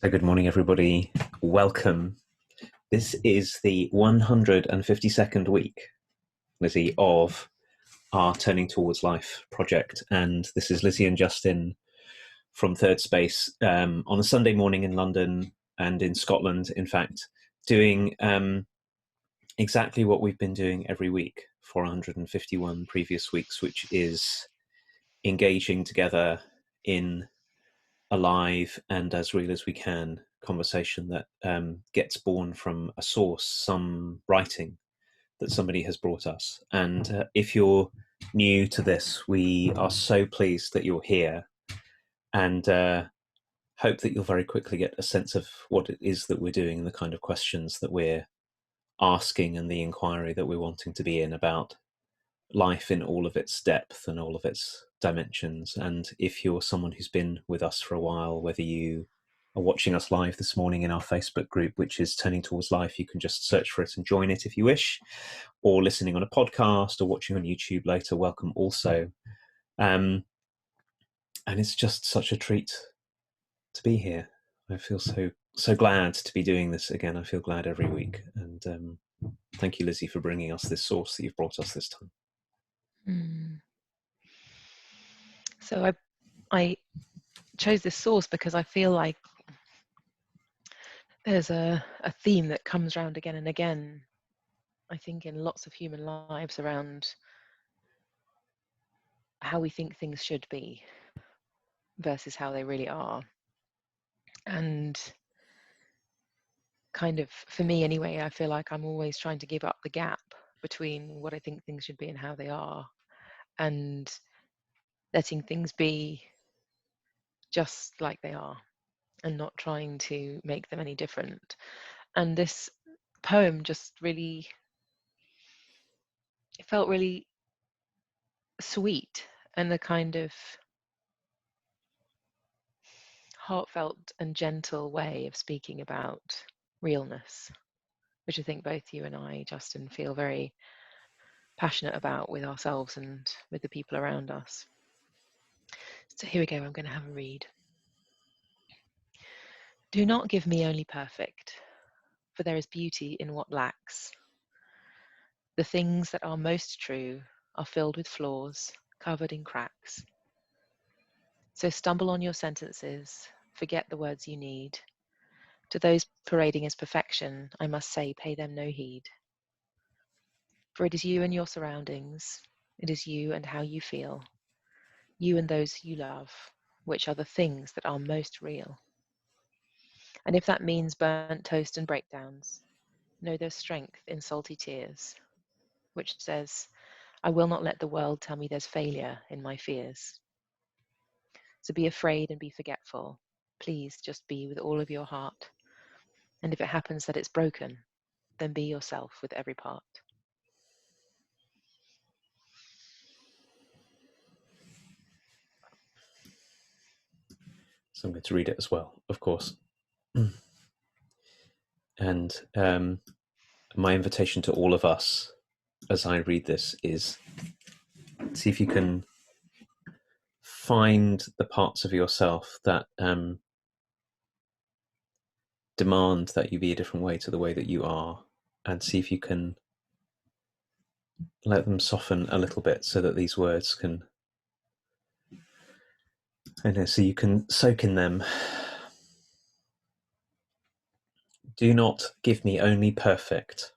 So good morning, everybody. Welcome. This is the 152nd week, Lizzie, of our Turning Towards Life project. And this is Lizzie and Justin from Thirdspace on a Sunday morning in London and in Scotland, in fact, doing exactly what we've been doing every week for 151 previous weeks, which is engaging together in a live and as real as we can conversation that gets born from a source, some writing that somebody has brought us. And if you're new to this, we are so pleased that you're here, and hope that you'll very quickly get a sense of what it is that we're doing, the kind of questions that we're asking, and the inquiry that we're wanting to be in about life in all of its depth and all of its dimensions. And if you're someone who's been with us for a while, whether you are watching us live this morning in our Facebook group, which is Turning Towards Life, you can just search for it and join it if you wish, or listening on a podcast or watching on YouTube later, welcome also. And it's just such a treat to be here. I feel so glad to be doing this again. I feel glad every week. And thank you, Lizzie, for bringing us this source that you've brought us this time. So I chose this source because I feel like there's a theme that comes around again and again, I think, in lots of human lives around how we think things should be versus how they really are. And kind of, for me anyway, I feel like I'm always trying to give up the gap between what I think things should be and how they are, and letting things be just like they are and not trying to make them any different. And this poem just really, it felt really sweet and a kind of heartfelt and gentle way of speaking about realness, which I think both you and I, Justin, feel very passionate about with ourselves and with the people around us. So here we go, I'm going to have a read. Do not give me only perfect, for there is beauty in what lacks. The things that are most true are filled with flaws, covered in cracks. So stumble on your sentences, forget the words you need. To those parading as perfection, I must say, pay them no heed. For it is you and your surroundings, it is you and how you feel, you and those you love, which are the things that are most real. And if that means burnt toast and breakdowns, know there's strength in salty tears, which says, I will not let the world tell me there's failure in my fears. So be afraid and be forgetful. Please just be with all of your heart. And if it happens that it's broken, then be yourself with every part. So I'm going to read it as well, of course. And my invitation to all of us as I read this is, see if you can find the parts of yourself that demand that you be a different way to the way that you are, and see if you can let them soften a little bit so that these words can, so you can soak in them. Do not give me only perfect,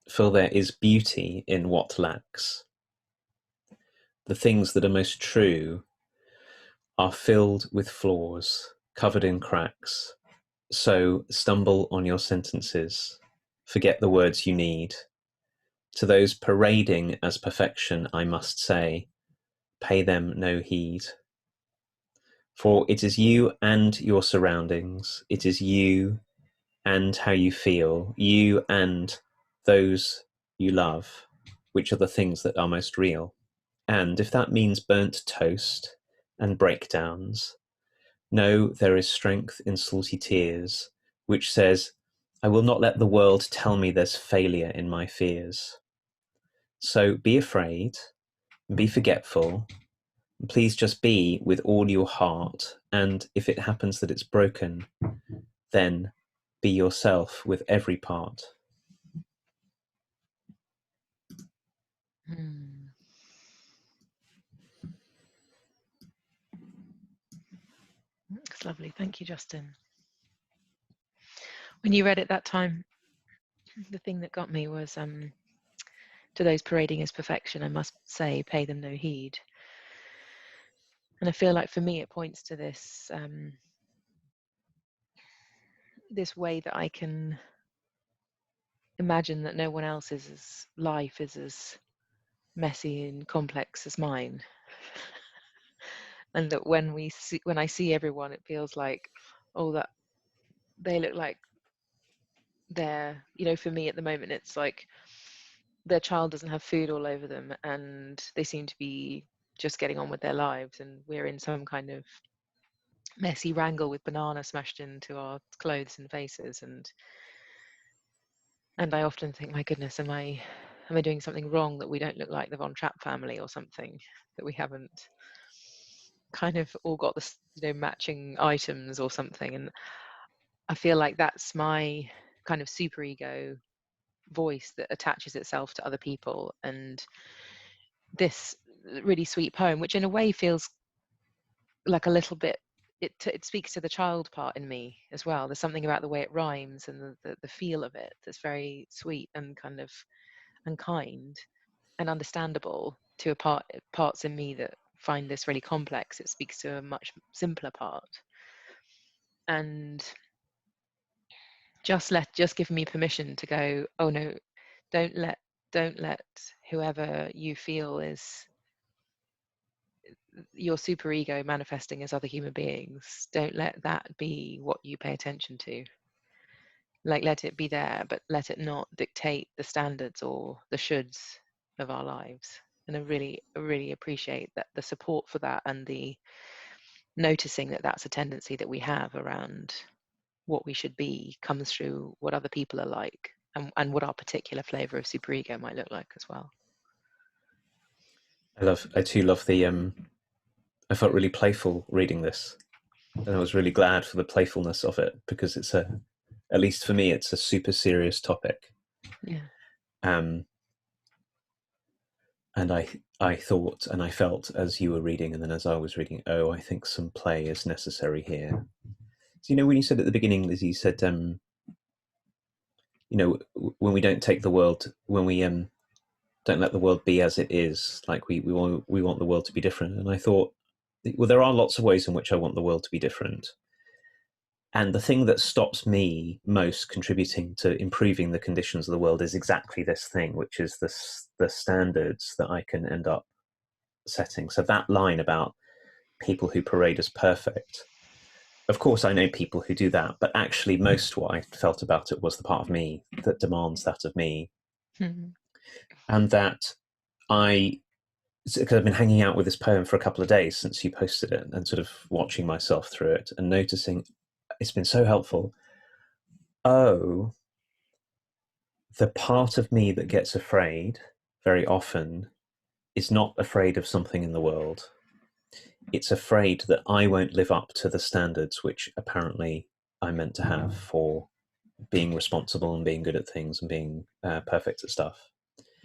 for there is beauty in what lacks. The things that are most true are filled with flaws, covered in cracks. So stumble on your sentences, forget the words you need. To those parading as perfection, I must say, pay them no heed. For it is you and your surroundings, it is you and how you feel, you and those you love, which are the things that are most real. And if that means burnt toast and breakdowns, know there is strength in salty tears, which says, I will not let the world tell me there's failure in my fears. So be afraid, be forgetful, Please just be with all your heart. And if it happens that it's broken, then be yourself with every part. That's lovely. Thank you, Justin. When you read it that time, the thing that got me was, to those parading as perfection, I must say, pay them no heed. And I feel like for me, it points to this this way that I can imagine that no one else's life is as messy and complex as mine. And that when I see everyone, it feels like, oh, that they look like they're, for me at the moment, it's like their child doesn't have food all over them and they seem to be just getting on with their lives, and we're in some kind of messy wrangle with banana smashed into our clothes and faces, and I often think, my goodness, am I doing something wrong that we don't look like the Von Trapp family or something, that we haven't kind of all got this, matching items or something. And I feel like that's my kind of superego voice that attaches itself to other people. And this really sweet poem, which in a way feels like a little bit, it speaks to the child part in me as well. There's something about the way it rhymes and the feel of it that's very sweet and kind of and kind and understandable to parts in me that find this really complex. It speaks to a much simpler part, and just give me permission to go, oh no, don't let whoever you feel is your superego manifesting as other human beings, don't let that be what you pay attention to. Like, let it be there, but let it not dictate the standards or the shoulds of our lives. And I really appreciate that, the support for that, and the noticing that that's a tendency that we have around what we should be comes through what other people are like, and what our particular flavor of superego might look like as well. I too love the I felt really playful reading this, and I was really glad for the playfulness of it, because it's at least for me, it's a super serious topic. Yeah. And I thought and I felt as you were reading, and then as I was reading, oh, I think some play is necessary here. So, when you said at the beginning, Lizzie, you said, when we don't take the world, when we don't let the world be as it is, like we want the world to be different. And I thought, well, there are lots of ways in which I want the world to be different. And the thing that stops me most contributing to improving the conditions of the world is exactly this thing, which is the standards that I can end up setting. So that line about people who parade as perfect, of course, I know people who do that, but actually most what I felt about it was the part of me that demands that of me. Mm-hmm. And that because I've been hanging out with this poem for a couple of days since you posted it, and sort of watching myself through it and noticing it's been so helpful. Oh, the part of me that gets afraid very often is not afraid of something in the world. It's afraid that I won't live up to the standards which apparently I'm meant to have for being responsible and being good at things and being perfect at stuff.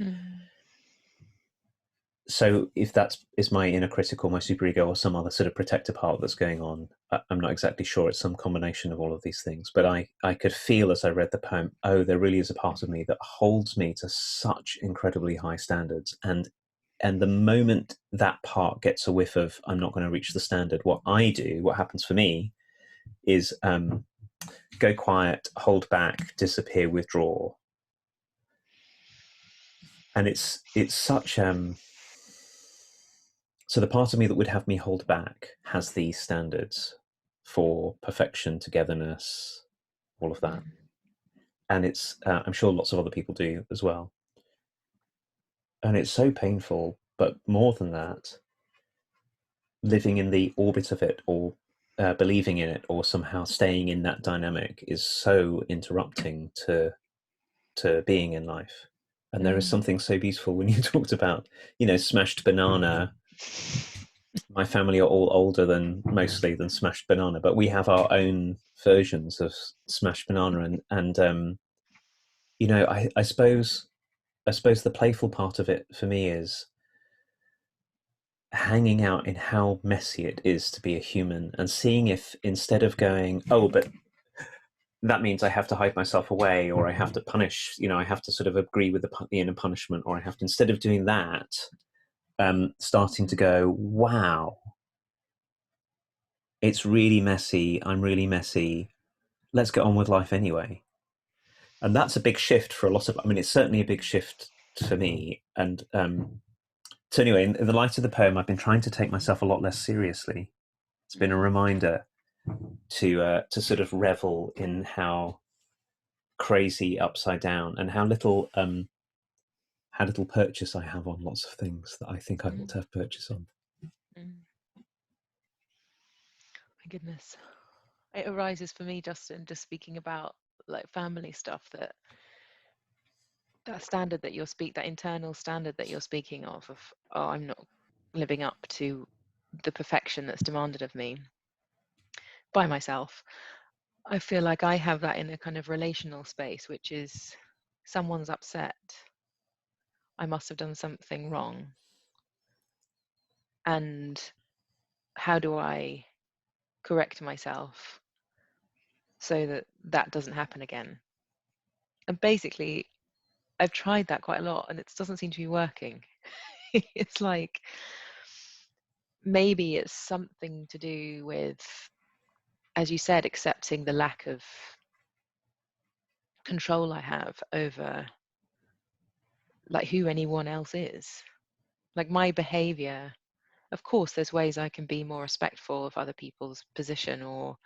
Mm-hmm. So if is my inner critic or my superego or some other sort of protector part that's going on, I'm not exactly sure. It's some combination of all of these things. But I could feel as I read the poem, oh, there really is a part of me that holds me to such incredibly high standards. And the moment that part gets a whiff of, I'm not going to reach the standard, what happens for me is go quiet, hold back, disappear, withdraw. And it's such so the part of me that would have me hold back has these standards for perfection, togetherness, all of that. And it's I'm sure lots of other people do as well. And it's so painful, but more than that, living in the orbit of it, or believing in it, or somehow staying in that dynamic is so interrupting to being in life. And there is something so beautiful when you talked about, smashed banana my family are all older than mostly than smashed banana, but we have our own versions of smashed banana, and you know, I suppose the playful part of it for me is hanging out in how messy it is to be a human and seeing if instead of going, oh, but that means I have to hide myself away, or I have to punish, you know, I have to sort of agree with the inner punishment, or I have to, instead of doing that, starting to go, wow, it's really messy. I'm really messy. Let's get on with life anyway. And that's a big shift for a lot of, I mean, it's certainly a big shift for me. And so anyway, in the light of the poem, I've been trying to take myself a lot less seriously. It's been a reminder to sort of revel in how crazy upside down and how little purchase I have on lots of things that I think I ought to have purchase on. My goodness. It arises for me, Justin, just speaking about like family stuff, that standard that that internal standard that you're speaking of, oh, I'm not living up to the perfection that's demanded of me by myself. I feel like I have that in a kind of relational space, which is someone's upset. I must have done something wrong. And how do I correct myself so that that doesn't happen again? And basically, I've tried that quite a lot and it doesn't seem to be working. It's like maybe it's something to do with, as you said, accepting the lack of control I have over like who anyone else is. Like my behavior, of course, there's ways I can be more respectful of other people's position or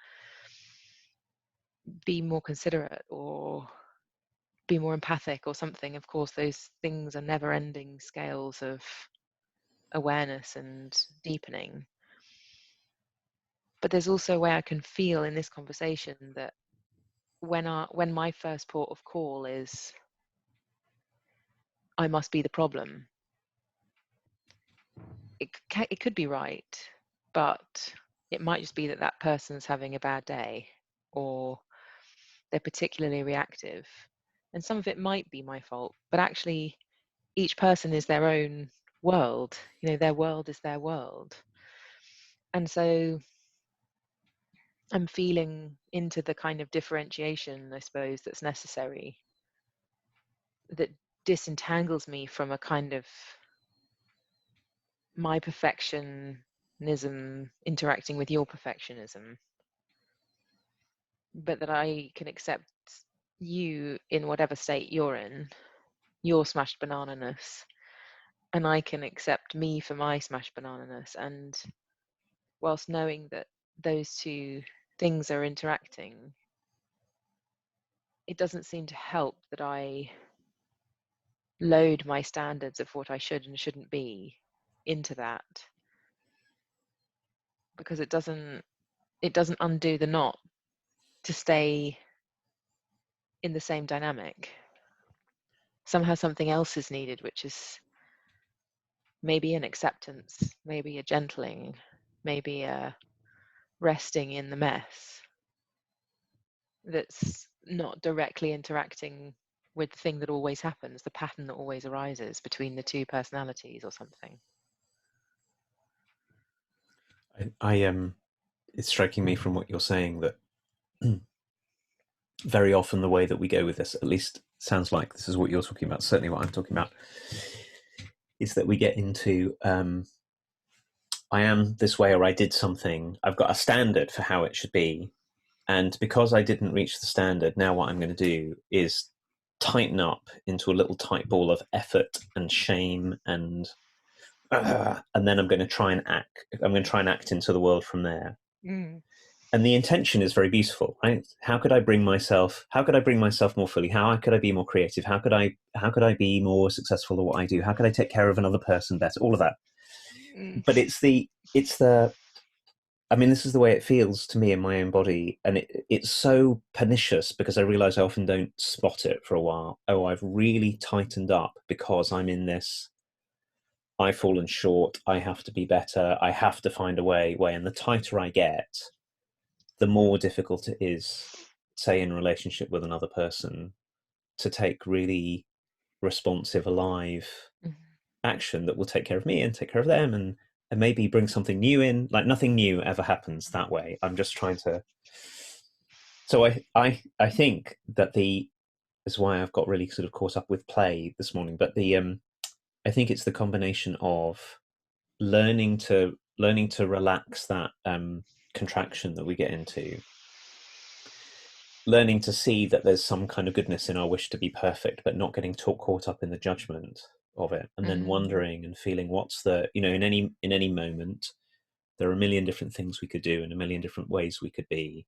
be more considerate or be more empathic or something. Of course, those things are never ending scales of awareness and deepening. But there's also a way I can feel in this conversation that when my first port of call is I must be the problem, it could be right, but it might just be that that person's having a bad day or they're particularly reactive. And some of it might be my fault, but actually each person is their own world. You know, their world is their world. And so I'm feeling into the kind of differentiation, I suppose, that's necessary, that disentangles me from a kind of my perfectionism interacting with your perfectionism, but that I can accept you in whatever state you're in, your smashed banana-ness, and I can accept me for my smashed banana-ness. And whilst knowing that those two things are interacting, it doesn't seem to help that I load my standards of what I should and shouldn't be into that, because it doesn't undo the knot to stay in the same dynamic. Somehow something else is needed, which is maybe an acceptance, maybe a gentling, maybe a resting in the mess that's not directly interacting with the thing that always happens, the pattern that always arises between the two personalities or something. It's striking me from what you're saying that very often the way that we go with this, at least sounds like this is what you're talking about, certainly what I'm talking about, is that we get into I am this way or I did something, I've got a standard for how it should be, and because I didn't reach the standard, now what I'm going to do is tighten up into a little tight ball of effort and shame and then I'm going to try and act into the world from there. And the intention is very beautiful, right? How could I bring myself more fully? How could I be more creative? How could I be more successful at what I do? How could I take care of another person better? All of that. But it's the I mean, this is the way it feels to me in my own body, and it's so pernicious because I realize I often don't spot it for a while. Oh, I've really tightened up because I'm in this I've fallen short, I have to be better, I have to find a way, and the tighter I get, the more difficult it is, say in relationship with another person, to take really responsive, alive Mhm. action that will take care of me and take care of them, and maybe bring something new in. Like nothing new ever happens that way. I'm just trying to. So I think that the is why I've got really sort of caught up with play this morning. But I think it's the combination of learning to relax that contraction that we get into, learning to see that there's some kind of goodness in our wish to be perfect, but not getting caught up in the judgment of it, and then Mm. wondering and feeling what's the, in any moment there are a million different things we could do and a million different ways we could be,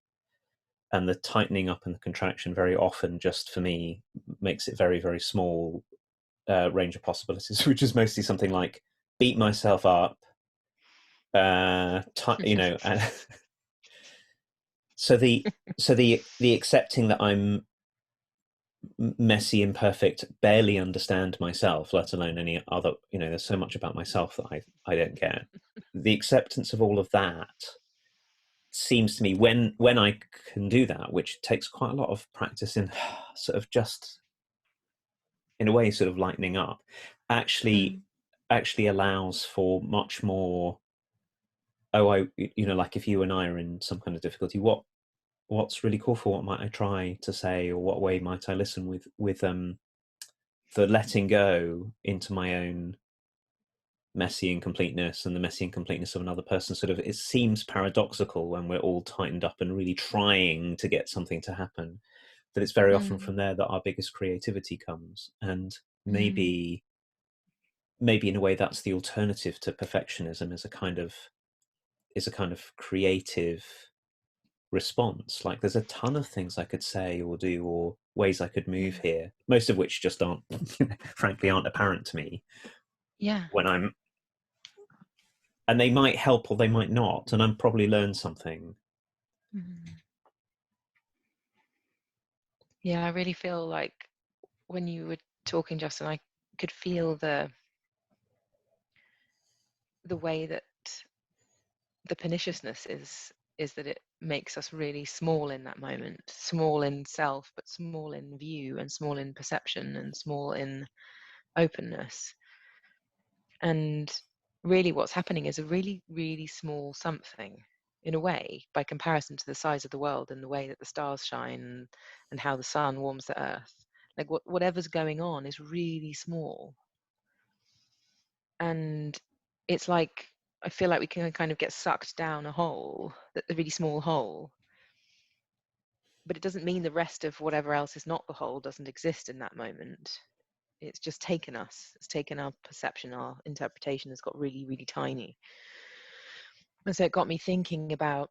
and the tightening up and the contraction very often, just for me, makes it very, very small range of possibilities, which is mostly something like beat myself up, so the accepting that I'm messy, imperfect, barely understand myself, let alone any other. There's so much about myself that I don't get. The acceptance of all of that seems to me, when I can do that, which takes quite a lot of practice in sort of just in a way sort of lightening up, actually Mm. actually allows for much more. Like if you and I are in some kind of difficulty, what's really cool, for what might I try to say, or what way might I listen with the letting go into my own messy incompleteness and the messy incompleteness of another person. Sort of, it seems paradoxical when we're all tightened up and really trying to get something to happen, that it's very often Mm. from there that our biggest creativity comes. And Mm. maybe in a way that's the alternative to perfectionism, is a kind of creative response. Like there's a ton of things I could say or do, or ways I could move Mm. here, most of which just aren't frankly aren't apparent to me Yeah. when I'm, and they might help or they might not, and I'm probably learn something. Mm. Yeah, I really feel like when you were talking, Justin, I could feel the way that the perniciousness is that it makes us really small in that moment, small in self, but small in view and small in perception and small in openness. And really what's happening is a really, really small something, in a way, by comparison to the size of the world and the way that the stars shine and how the sun warms the earth. Like whatever's going on is really small. And it's like, I feel like we can kind of get sucked down a hole, a really small hole. But it doesn't mean the rest of whatever else is not the hole doesn't exist in that moment. It's just taken us. It's taken our perception, our interpretation has got really, really tiny. And so it got me thinking about,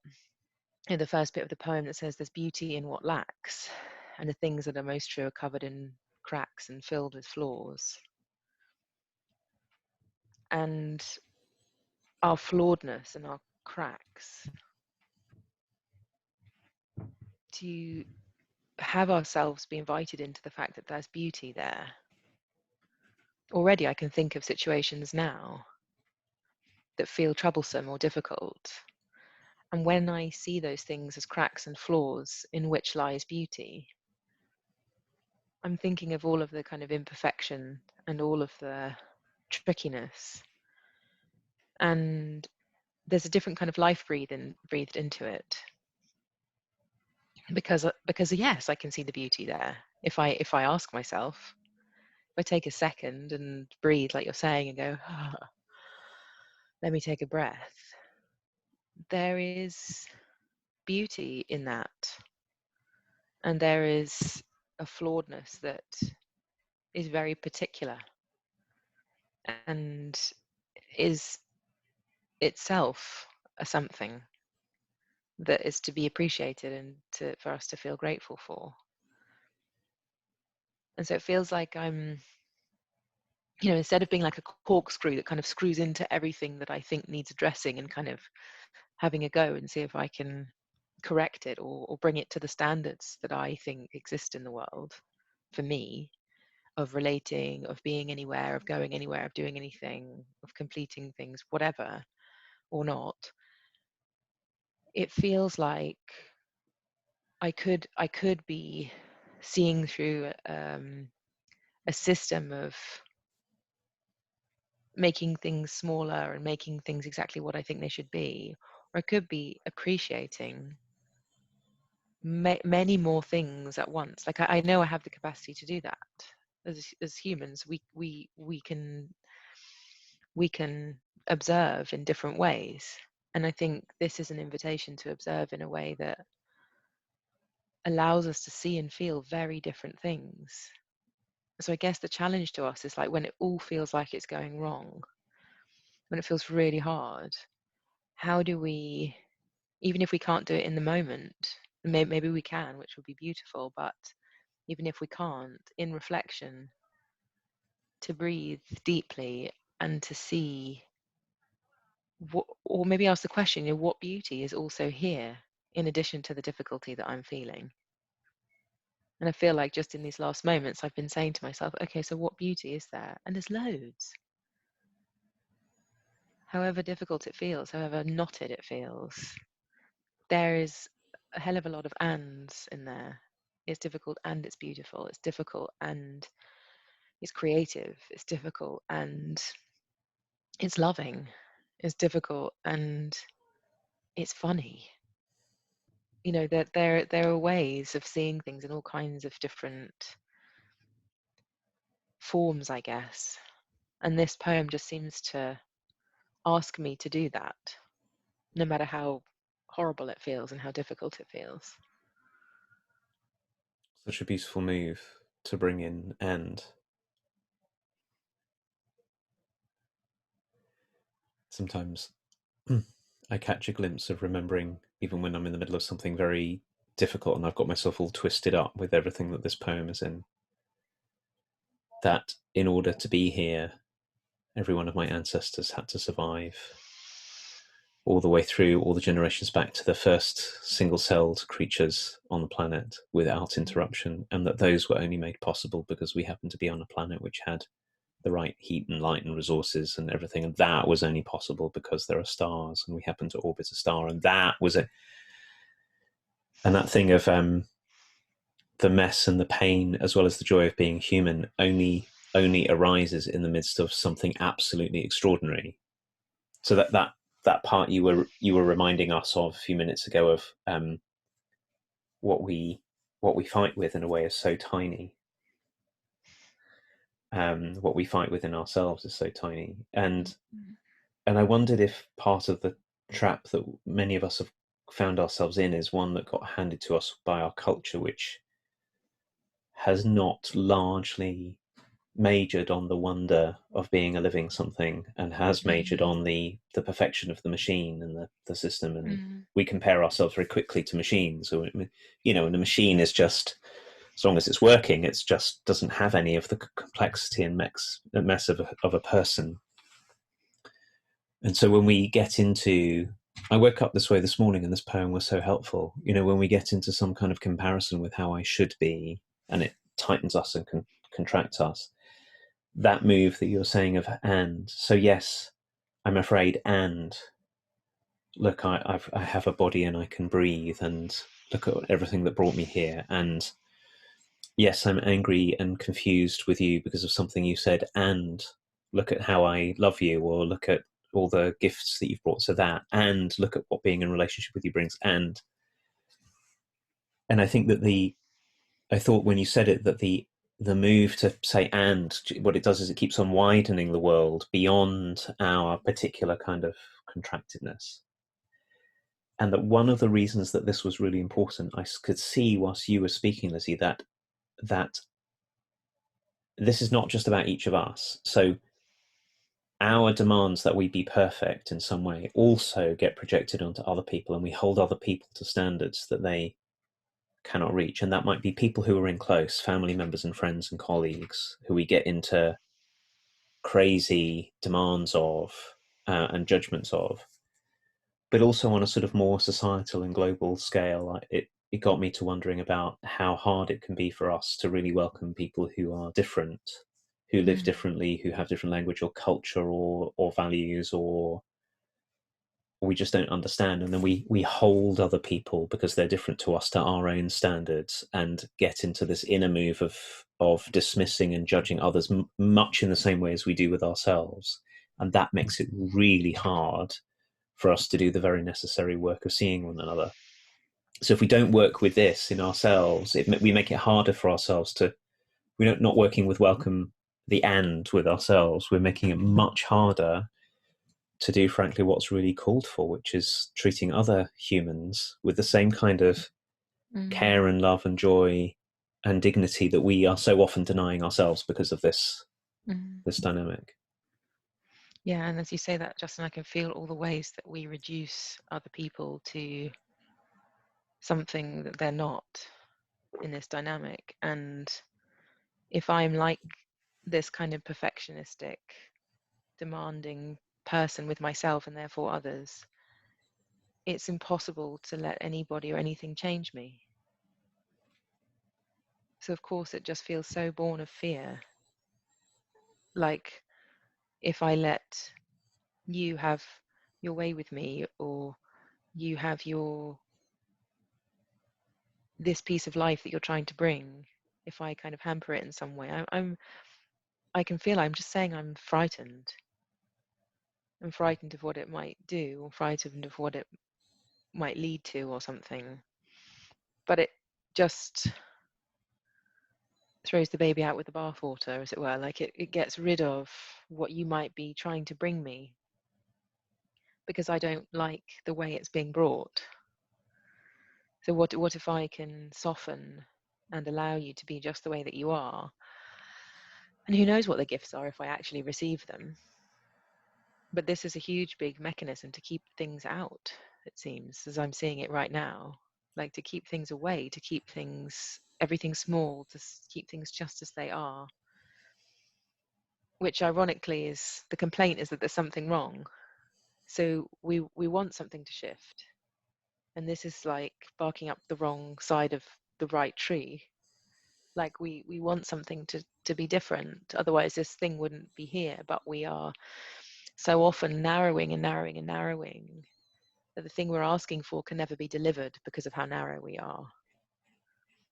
the first bit of the poem that says there's beauty in what lacks, and the things that are most true are covered in cracks and filled with flaws. And our flawedness and our cracks, to have ourselves be invited into the fact that there's beauty there. Already I can think of situations now that feel troublesome or difficult. And when I see those things as cracks and flaws in which lies beauty, I'm thinking of all of the kind of imperfection and all of the trickiness. And there's a different kind of life breathed into it. Because yes, I can see the beauty there. If I ask myself, if I take a second and breathe like you're saying and go, let me take a breath, there is beauty in that. And there is a flawedness that is very particular and is itself a something that is to be appreciated and for us to feel grateful for. And so it feels like I'm, instead of being like a corkscrew that kind of screws into everything that I think needs addressing and kind of having a go and see if I can correct it or bring it to the standards that I think exist in the world for me, of relating, of being anywhere, of going anywhere, of doing anything, of completing things, whatever or not, it feels like I could be seeing through a system of making things smaller and making things exactly what I think they should be, or I could be appreciating many more things at once. Like I know I have the capacity to do that. As humans, we can observe in different ways, and I think this is an invitation to observe in a way that allows us to see and feel very different things. So I guess the challenge to us is like when it all feels like it's going wrong, when it feels really hard, how do we, even if we can't do it in the moment, maybe we can, which would be beautiful, but even if we can't, in reflection, to breathe deeply and to see what, or maybe ask the question, what beauty is also here in addition to the difficulty that I'm feeling? And I feel like just in these last moments, I've been saying to myself, okay, so what beauty is there? And there's loads. However difficult it feels, however knotted it feels, there is a hell of a lot of ands in there. It's difficult and it's beautiful. It's difficult and it's creative. It's difficult and it's loving. It's difficult and it's funny. You know, that there are ways of seeing things in all kinds of different forms, I guess. And this poem just seems to ask me to do that, no matter how horrible it feels and how difficult it feels. Such a beautiful move to bring in. And sometimes I catch a glimpse of remembering, even when I'm in the middle of something very difficult and I've got myself all twisted up with everything that this poem is in, that in order to be here, every one of my ancestors had to survive all the way through all the generations back to the first single-celled creatures on the planet without interruption, and that those were only made possible because we happened to be on a planet which had the right heat and light and resources and everything, and that was only possible because there are stars and we happen to orbit a star, and that was it. And that thing of the mess and the pain as well as the joy of being human only arises in the midst of something absolutely extraordinary. So that part you were reminding us of a few minutes ago of what we fight with in a way is so tiny. What we fight within ourselves is so tiny, and I wondered if part of the trap that many of us have found ourselves in is one that got handed to us by our culture, which has not largely majored on the wonder of being a living something and has majored on the perfection of the machine and the system. And we compare ourselves very quickly to machines. So, you know, and a machine is just, as long as it's working, it's just doesn't have any of the complexity and mess of a person. And so when we get into, I woke up this way this morning and this poem was so helpful. You know, when we get into some kind of comparison with how I should be, and it tightens us and contracts us, that move that you're saying of and. So yes, I'm afraid, and look, I have a body and I can breathe, and look at everything that brought me here. And yes, I'm angry and confused with you because of something you said, and look at how I love you, or look at all the gifts that you've brought to that, and look at what being in a relationship with you brings. And I think that I thought when you said it that the move to say and, what it does is it keeps on widening the world beyond our particular kind of contractedness. And that one of the reasons that this was really important, I could see whilst you were speaking, Lizzie, that this is not just about each of us. So our demands that we be perfect in some way also get projected onto other people, and we hold other people to standards that they cannot reach. And that might be people who are in close, family members and friends and colleagues, who we get into crazy demands of and judgments of. But also on a sort of more societal and global scale, it got me to wondering about how hard it can be for us to really welcome people who are different, who live Mm. differently, who have different language or culture or values, or we just don't understand. And then we hold other people because they're different to us to our own standards, and get into this inner move of dismissing and judging others much in the same way as we do with ourselves. And that makes it really hard for us to do the very necessary work of seeing one another. So if we don't work with this in ourselves, we make it harder for ourselves to, we're not working with welcome the and with ourselves, we're making it much harder to do, frankly, what's really called for, which is treating other humans with the same kind of Mm. care and love and joy and dignity that we are so often denying ourselves because of Mm. this dynamic. Yeah, and as you say that, Justin, I can feel all the ways that we reduce other people to something that they're not in this dynamic. And if I'm like this kind of perfectionistic, demanding person with myself and therefore others, it's impossible to let anybody or anything change me. So of course it just feels so born of fear. Like if I let you have your way with me, or you have this piece of life that you're trying to bring, if I kind of hamper it in some way, I can feel I'm just saying I'm frightened. I'm frightened of what it might do, or frightened of what it might lead to, or something. But it just throws the baby out with the bathwater, as it were. Like it gets rid of what you might be trying to bring me, because I don't like the way it's being brought. So what if I can soften and allow you to be just the way that you are? And who knows what the gifts are if I actually receive them. But this is a huge, big mechanism to keep things out, it seems, as I'm seeing it right now. Like to keep things away, to keep everything small, to keep things just as they are. Which ironically is, the complaint is that there's something wrong. So we want something to shift. And this is like barking up the wrong side of the right tree. Like we want something to be different. Otherwise this thing wouldn't be here. But we are so often narrowing and narrowing and narrowing that the thing we're asking for can never be delivered because of how narrow we are.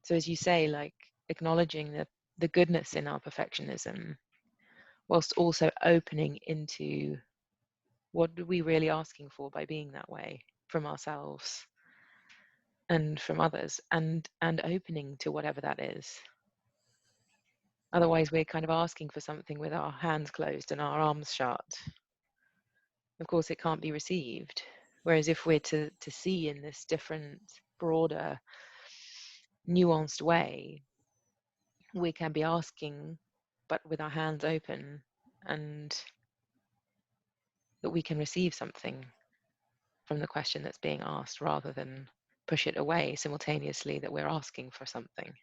So as you say, like acknowledging the goodness in our perfectionism, whilst also opening into what are we really asking for by being that way from ourselves and from others, and opening to whatever that is. Otherwise we're kind of asking for something with our hands closed and our arms shut. Of course it can't be received. Whereas if we're to see in this different, broader, nuanced way, we can be asking, but with our hands open, and that we can receive something from the question that's being asked, rather than push it away simultaneously that we're asking for something.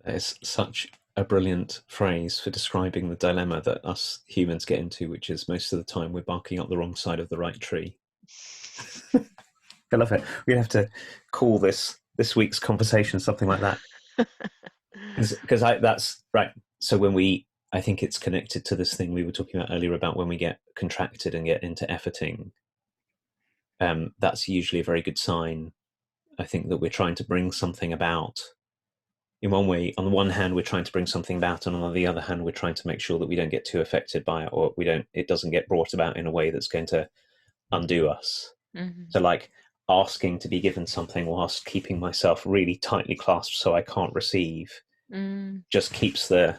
It's such a brilliant phrase for describing the dilemma that us humans get into, which is most of the time we're barking up the wrong side of the right tree. I love it. We'd have to call this week's conversation something like that, because that's right. So I think it's connected to this thing we were talking about earlier about when we get contracted and get into efforting. That's usually a very good sign, I think, that we're trying to bring something about. In one way, on the one hand, we're trying to bring something about, and on the other hand, we're trying to make sure that we don't get too affected by it, or it doesn't get brought about in a way that's going to undo us. Mm-hmm. So like asking to be given something whilst keeping myself really tightly clasped so I can't receive just keeps the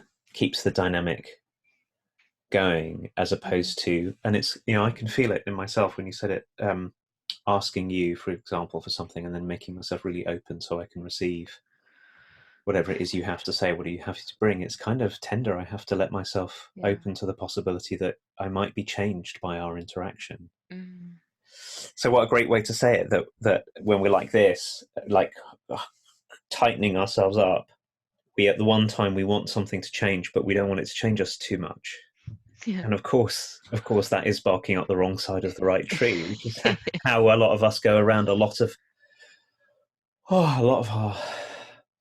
dynamic going, as opposed to, and it's, I can feel it in myself when you said it, asking you, for example, for something and then making myself really open so I can receive whatever it is you have to say, what do you have to bring. It's kind of tender. I have to let myself Yeah. open to the possibility that I might be changed by our interaction. Mm. So what a great way to say it, that when we're like this, like tightening ourselves up, we at the one time we want something to change, but we don't want it to change us too much. Yeah. And of course, that is barking up the wrong side of the right tree, which is how a lot of us go around. A lot of our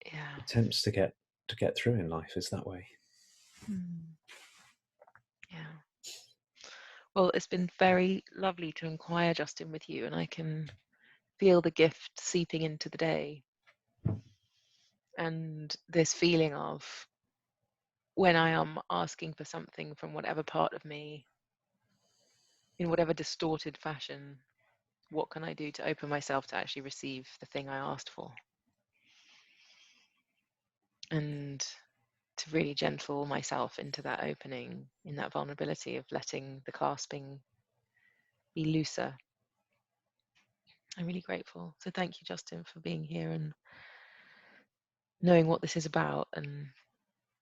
Yeah. attempts to get through in life is that way. Yeah. Well, it's been very lovely to inquire, Justin, with you, and I can feel the gift seeping into the day. And this feeling of when I am asking for something from whatever part of me, in whatever distorted fashion, what can I do to open myself to actually receive the thing I asked for? And to really gentle myself into that opening, in that vulnerability of letting the clasping be looser. I'm really grateful. So thank you, Justin, for being here and knowing what this is about, and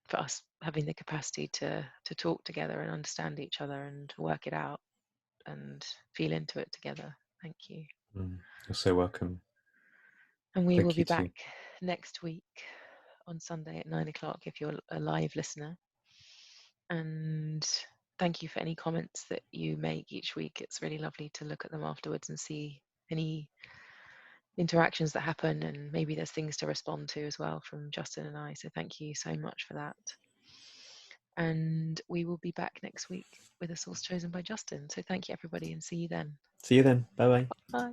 for us having the capacity to talk together and understand each other and work it out and feel into it together. Thank you. You're so welcome. And we will Thank be you too. back next week on Sunday at 9 o'clock if you're a live listener. And thank you for any comments that you make each week. It's really lovely to look at them afterwards and see any interactions that happen, and maybe there's things to respond to as well from Justin and I. So thank you so much for that. And we will be back next week with a source chosen by Justin. So thank you, everybody, and see you then. See you then. Bye bye. Bye.